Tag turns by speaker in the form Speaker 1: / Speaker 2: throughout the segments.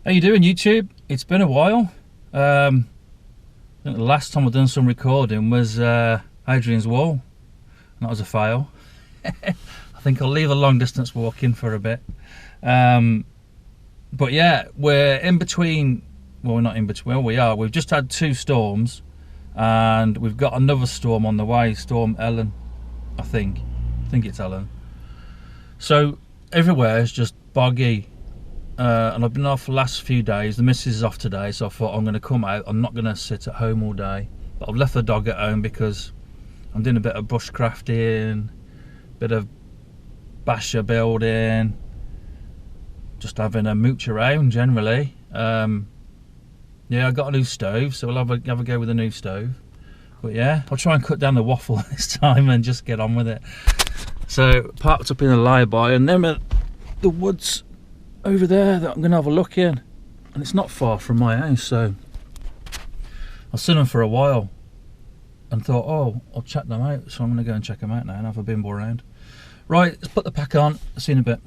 Speaker 1: How you doing, YouTube? It's been a while. I think the last time I've done some recording was Adrian's wall. That was a fail. I think I'll leave the long distance walking for a bit. But yeah, we're in between. Well, we're not in between. Well, we are. We've just had 2 storms, and we've got another storm on the way. Storm Ellen, I think it's Ellen. So everywhere is just boggy. And I've been off the last few days. The missus is off today, so I thought I'm going to come out. I'm not going to sit at home all day. But I've left the dog at home because I'm doing a bit of bushcrafting, bit of basher building, just having a mooch around generally. Yeah, I got a new stove, so we'll have a go with a new stove. But yeah, I'll try and cut down the waffle this time and just get on with it. So parked up in a lie-by, and then the woods over there that I'm going to have a look in, and it's not far from my house, so I've seen them for a while and thought, oh, I'll check them out, so I'm going to go and check them out now and have a bimble around. Right, let's put the pack on. See you in a bit.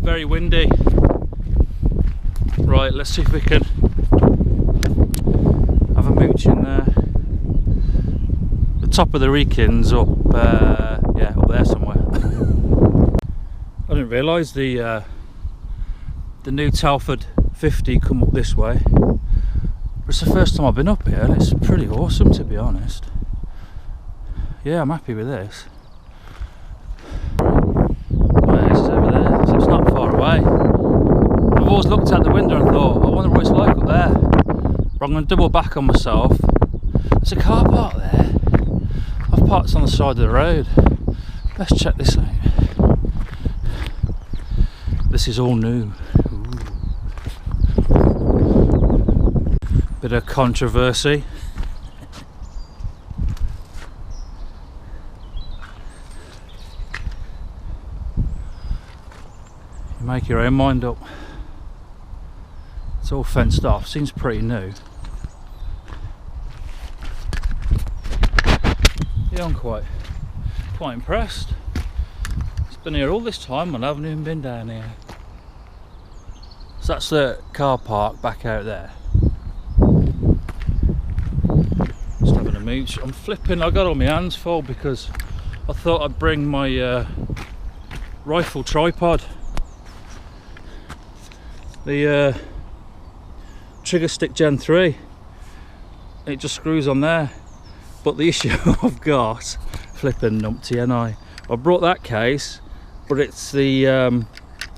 Speaker 1: Very windy. Right, let's see if we can have a mooch in there. The top of the Reekins up, yeah, up there somewhere. I didn't realise the new Telford 50 come up this way. It's the first time I've been up here, and it's pretty awesome, to be honest. Yeah, I'm happy with this. Away. I've always looked out the window and thought, I wonder what it's like up there. But I'm going to double back on myself. There's a car park there. I've parked on the side of the road. Let's check this out. This is all new. Ooh. Bit of controversy. Make your own mind up. It's all fenced off, seems pretty new. Yeah, I'm quite impressed. It's been here all this time and I haven't even been down here. So that's the car park back out there. Just having a mooch. I'm flipping, I got all my hands full because I thought I'd bring my rifle tripod. The trigger stick Gen 3, it just screws on there, but the issue I've got, flipping numpty, and I brought that case, but it's the you're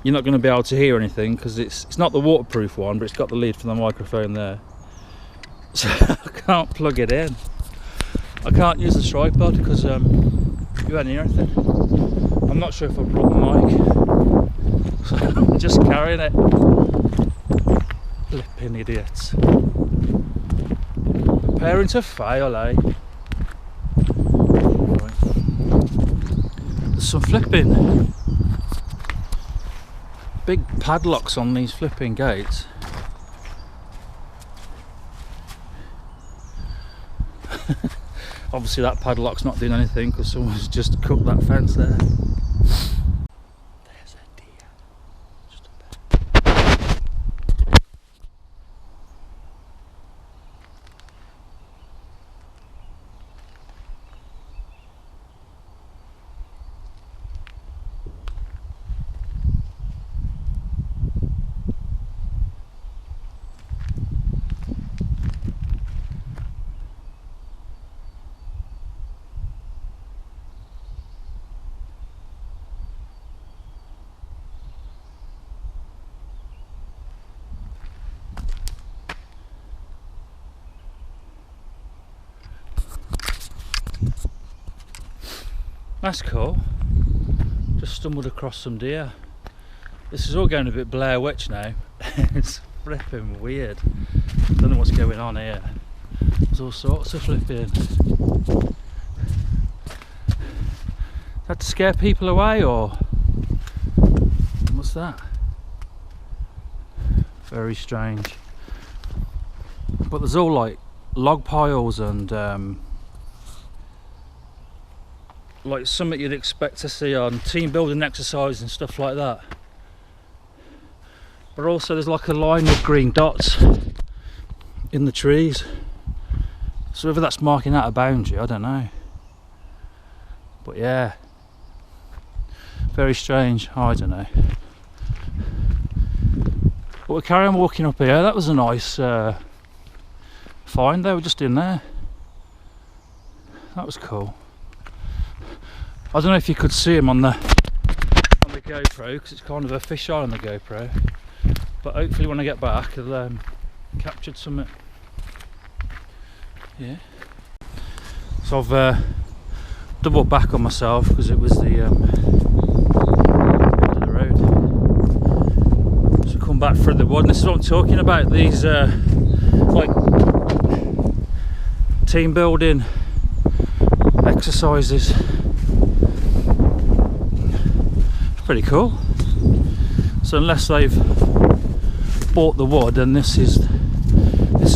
Speaker 1: not going to be able to hear anything because it's not the waterproof one, but it's got the lead for the microphone there, so I can't plug it in. I can't use the tripod because you won't hear anything. I'm not sure if I brought the mic, so I'm just carrying it. Flipping idiots. Preparing to fail, eh? Right. There's some flipping big padlocks on these flipping gates. Obviously that padlock's not doing anything because someone's just cooked that fence there. There's a deer. Just a bit. That's cool. Just stumbled across some deer. This is all going a bit Blair Witch now. It's flipping weird. Don't know what's going on here. There's all sorts of flipping. Had to scare people away, or What's that? Very strange. But there's all like log piles and like something you'd expect to see on team building exercise and stuff like that. But also there's like a line of green dots in the trees. So whether that's marking out a boundary, I don't know. But yeah, very strange. I don't know. But we'll carry on walking up here. That was a nice find. They were just in there. That was cool. I don't know if you could see him on the GoPro, because it's kind of a fisheye on the GoPro. But hopefully when I get back, I'll captured something. Yeah. So I've doubled back on myself because it was the end of the road. So come back through the wood. And this is what I'm talking about. These like team building exercises. It's pretty cool. So unless they've bought the wood, and this is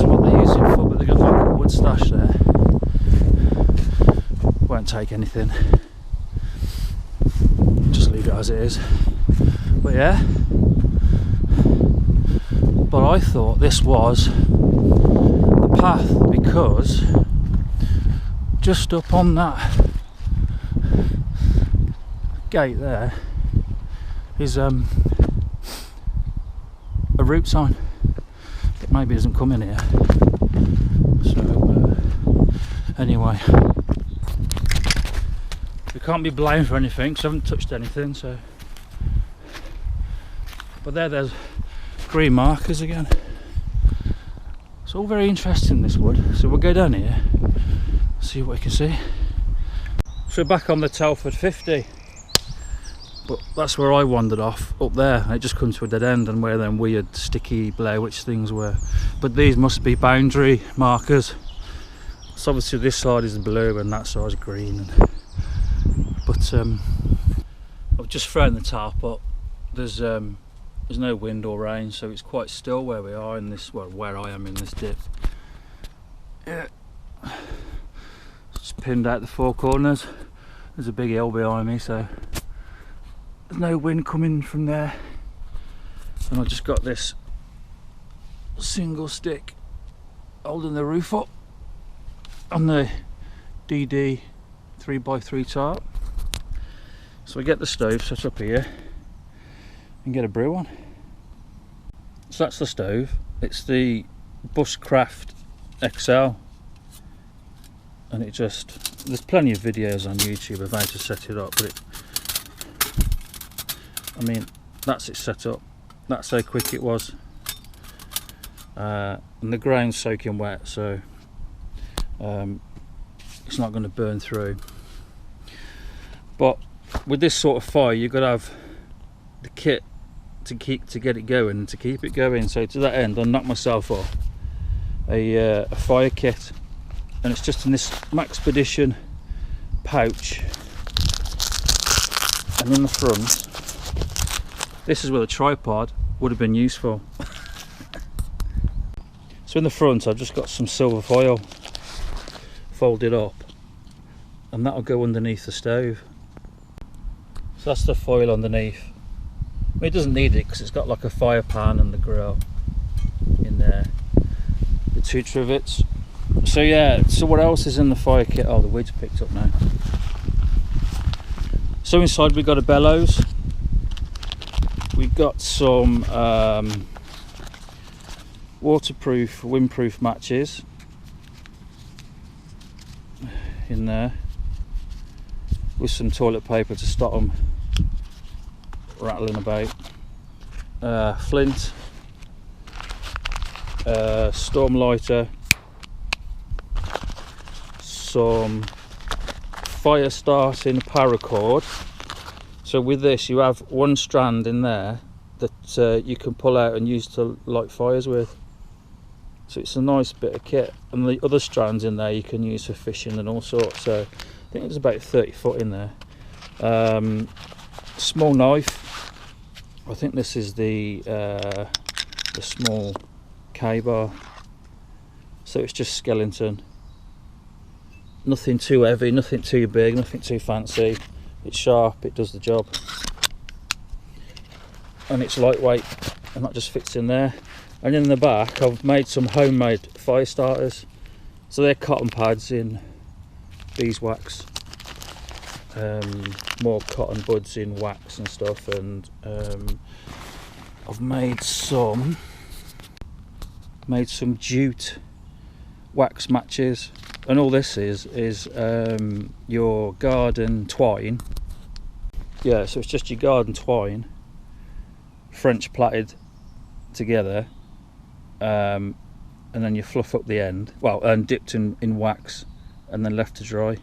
Speaker 1: what they use it for, but they've got like a wood stash there. Won't take anything, just leave it as it is. But yeah, but I thought this was the path, because just up on that gate there is a route sign. It maybe doesn't come in here. So anyway, we can't be blamed for anything because I haven't touched anything. So, but there's green markers again. It's all very interesting, this wood. So we'll go down here, see what we can see. So back on the Telford 50. But that's where I wandered off, up there, and it just comes to a dead end, and where them weird sticky Blair Witch things were. But these must be boundary markers. So obviously this side is blue and that side is green. But I've just thrown the tarp up. There's no wind or rain, so it's quite still where we are in this, well, where I am in this dip. Yeah. Just pinned out the four corners. There's a big hill behind me, so there's no wind coming from there. And I just got this single stick holding the roof up on the DD 3x3 tarp. So I get the stove set up here and get a brew on. So that's the stove. It's the Bushcraft XL, and it just, there's plenty of videos on YouTube of how to set it up, but I mean, that's it set up. That's how quick it was. And the ground's soaking wet, so it's not going to burn through. But with this sort of fire, you've got to have the kit to get it going and to keep it going. So to that end, I knocked myself off a fire kit, and it's just in this Maxpedition pouch, and in the front, this is where the tripod would have been useful. So in the front, I've just got some silver foil folded up, and that'll go underneath the stove. So that's the foil underneath. I mean, it doesn't need it because it's got like a fire pan and the grill in there, the two trivets. So yeah, so what else is in the fire kit? Oh, the weeds picked up now. So inside we've got a bellows. We've got some waterproof, windproof matches in there, with some toilet paper to stop them rattling about. Flint, storm lighter, some fire starting paracord. So with this, you have one strand in there that you can pull out and use to light fires with. So it's a nice bit of kit, and the other strands in there you can use for fishing and all sorts. So I think there's about 30 foot in there. Small knife, I think this is the small K-bar, so it's just skeleton. Nothing too heavy, nothing too big, nothing too fancy. It's sharp, it does the job, and it's lightweight, and that just fits in there. And in the back I've made some homemade fire starters, so they're cotton pads in beeswax, more cotton buds in wax and stuff, and I've made some jute wax matches. And all this is your garden twine. Yeah, so it's just your garden twine, French plaited together, and then you fluff up the end, well, and dipped in wax and then left to dry.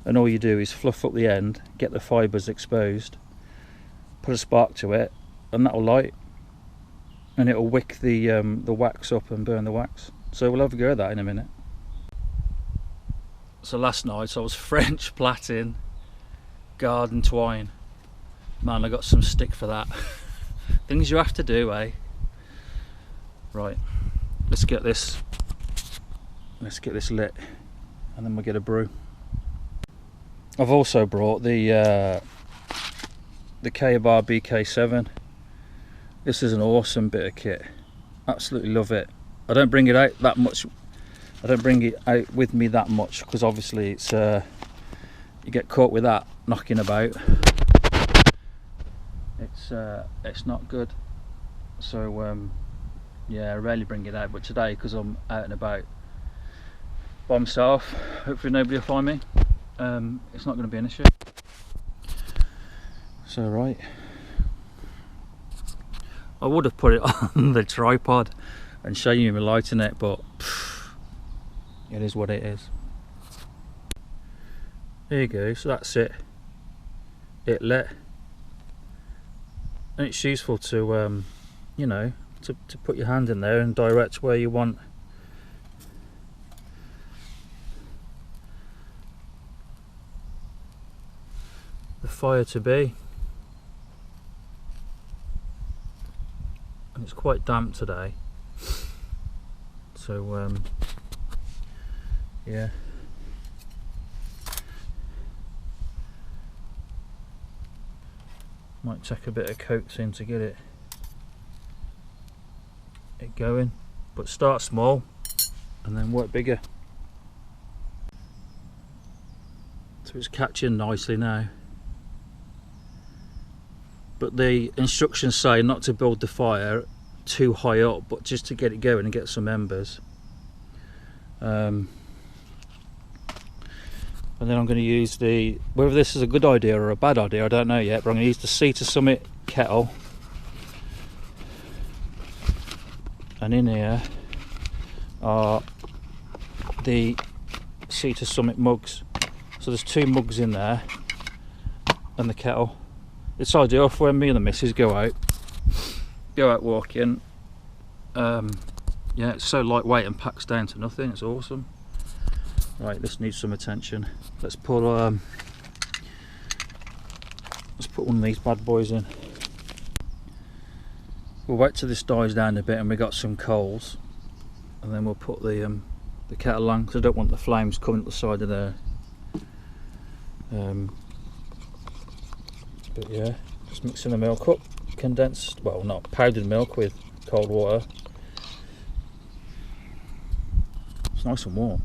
Speaker 1: And all you do is fluff up the end, get the fibres exposed, put a spark to it, and that'll light, and it'll wick the wax up and burn the wax. So we'll have a go at that in a minute. So last night I was French plaiting garden twine. Man, I got some stick for that. Things you have to do, eh? Right, let's get this lit, and then we'll get a brew. I've also brought the K-Bar BK7. This is an awesome bit of kit. Absolutely love it. I don't bring it out that much. I don't bring it out with me that much because obviously it's you get caught with that knocking about. It's not good. So yeah, I rarely bring it out, but today, because I'm out and about by myself, hopefully nobody will find me, it's not going to be an issue. So right, I would have put it on the tripod and show you me lighting it, but it is what it is. There you go, so that's it. It lit. And it's useful to, you know, to put your hand in there and direct where you want the fire to be. And it's quite damp today, so yeah. Might take a bit of coaxing to get it going, but start small and then work bigger. So it's catching nicely now, but the instructions say not to build the fire too high up, but just to get it going and get some embers. And then I'm going to use whether this is a good idea or a bad idea, I don't know yet, but I'm going to use the Sea to Summit kettle. And in here are the Sea to Summit mugs. So there's 2 mugs in there and the kettle. It's ideal for when me and the missus go out walking. Yeah, it's so lightweight and packs down to nothing. It's awesome. Right, this needs some attention. Let's put one of these bad boys in. We'll wait till this dies down a bit and we got some coals, and then we'll put the kettle on, because I don't want the flames coming up the side of there. But yeah, just mixing the milk up, condensed, well, not powdered milk with cold water. It's nice and warm.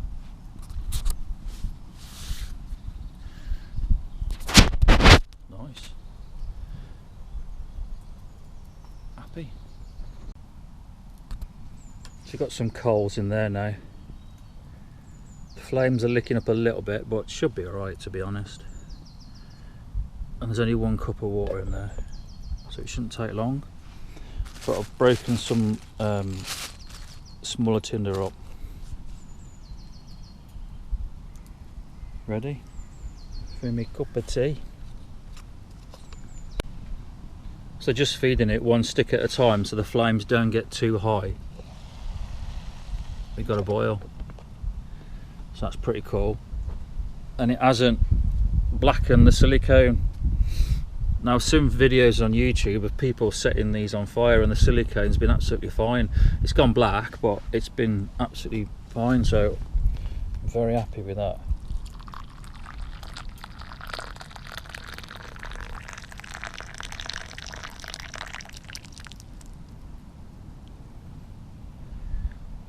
Speaker 1: Nice. Happy. So you've got some coals in there now. The flames are licking up a little bit, but should be alright, to be honest. And there's only 1 cup of water in there, so it shouldn't take long. But I've broken some smaller tinder up. Ready for me cup of tea. So just feeding it 1 stick at a time so the flames don't get too high. We got a boil, so that's pretty cool, and it hasn't blackened the silicone Now I've seen videos on YouTube of people setting these on fire and the silicone's been absolutely fine. It's gone black, but it's been absolutely fine, so I'm very happy with that.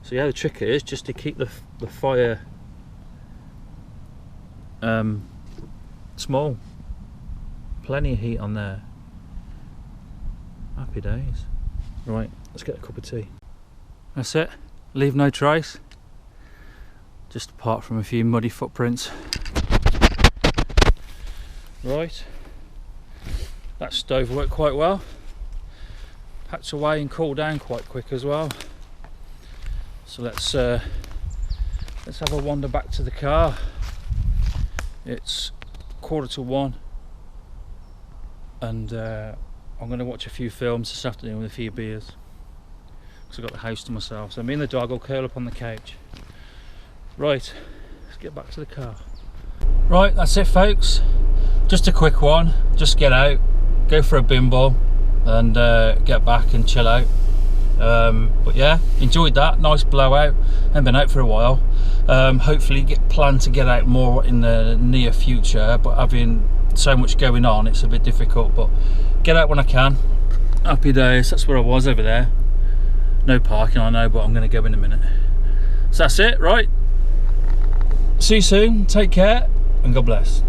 Speaker 1: So yeah, the trick is just to keep the fire small. Plenty of heat on there. Happy days. Right, let's get a cup of tea. That's it. Leave no trace. Just apart from a few muddy footprints. Right. That stove worked quite well. Packed away and cooled down quite quick as well. So let's have a wander back to the car. It's 1:45. And I'm going to watch a few films this afternoon with a few beers, because I've got the house to myself. So me and the dog will curl up on the couch. Right, let's get back to the car. Right, that's it folks. Just a quick one. Just get out, go for a bimble, and get back and chill out. But yeah, enjoyed that. Nice blowout. Haven't been out for a while. Hopefully plan to get out more in the near future, but having so much going on, it's a bit difficult, but get out when I can. Happy days. That's where I was over there. No parking, I know, but I'm going to go in a minute. So that's it, right? See you soon, take care, and God bless.